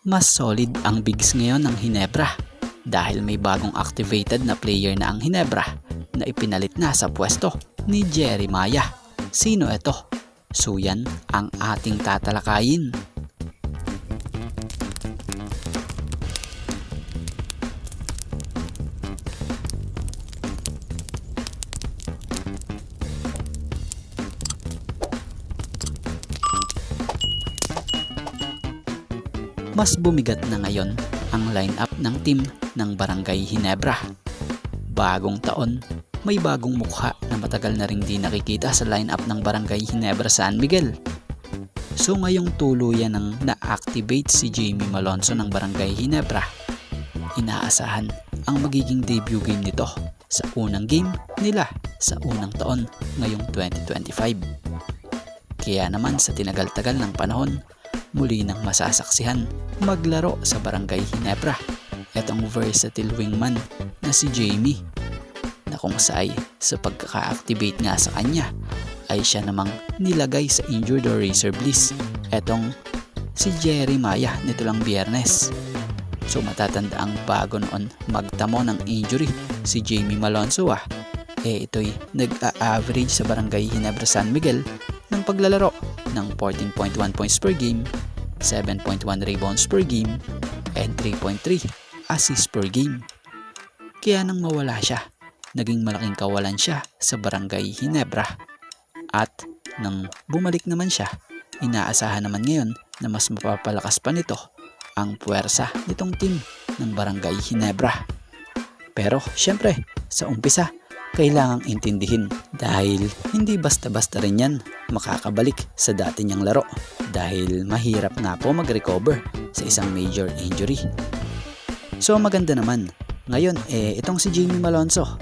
Mas solid ang bigs ngayon ng Hinebra dahil may bagong activated na player na ang Hinebra na ipinalit na sa pwesto ni Jeremiah. Sino ito? So yan ang ating tatalakayin. Mas bumigat na ngayon ang lineup ng team ng Barangay Hinebra. Bagong taon, may bagong mukha na matagal na ring di nakikita sa lineup ng Barangay Hinebra San Miguel. So ngayong tuluyan ng na-activate si Jamie Malonzo ng Barangay Hinebra, inaasahan ang magiging debut game nito sa unang game nila sa unang taon ngayong 2025. Kaya naman sa tinagal-tagal ng panahon, muli nang masasaksihan maglaro sa Barangay Hinebra etong versatile wingman na si Jamie, na kung sa pagkaka-activate nga sa kanya ay siya namang nilagay sa injured or reserve list etong si Jeremiah nito lang Biyernes. So matatanda ang bago noon magtamo ng injury si Jamie Malonzo ito'y nag-a-average sa Barangay Hinebra San Miguel ng paglalaro ng 14.1 points per game, 7.1 rebounds per game, and 3.3 assists per game. Kaya nang mawala siya, naging malaking kawalan siya sa Barangay Hinebra. At nang bumalik naman siya, inaasahan naman ngayon na mas mapapalakas pa nito ang puwersa nitong team ng Barangay Hinebra. Pero syempre, sa umpisa, kailangang intindihin dahil hindi basta-basta rin yan makakabalik sa dati niyang laro dahil mahirap na po mag-recover sa isang major injury. So maganda naman, ngayon itong si Jamie Malonzo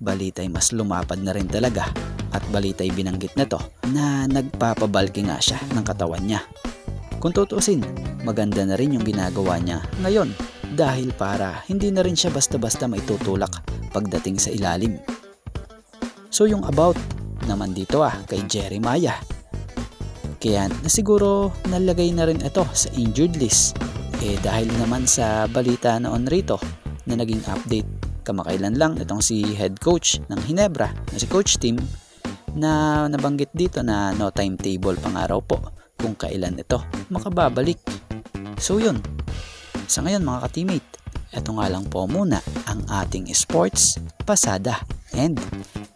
balitay mas lumapad na rin talaga at balitay binanggit na to na nagpapabalki nga siya ng katawan niya. Kung tutuusin, maganda na rin yung ginagawa niya ngayon dahil para hindi na rin siya basta-basta maitutulak pagdating sa ilalim. So yung about naman dito kay Jeremiah, kaya siguro nalagay na rin ito sa injured list dahil naman sa balita noon rito na naging update kamakailan lang itong si head coach ng Hinebra na si Coach Tim na nabanggit dito na no timetable pang araw po kung kailan ito makababalik. So yun, sa ngayon mga ka-teammate, ito nga lang po muna ang ating sports pasada. And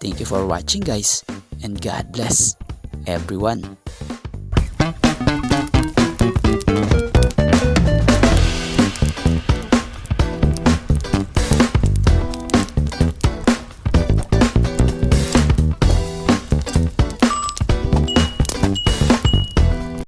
thank you for watching guys, and God bless everyone.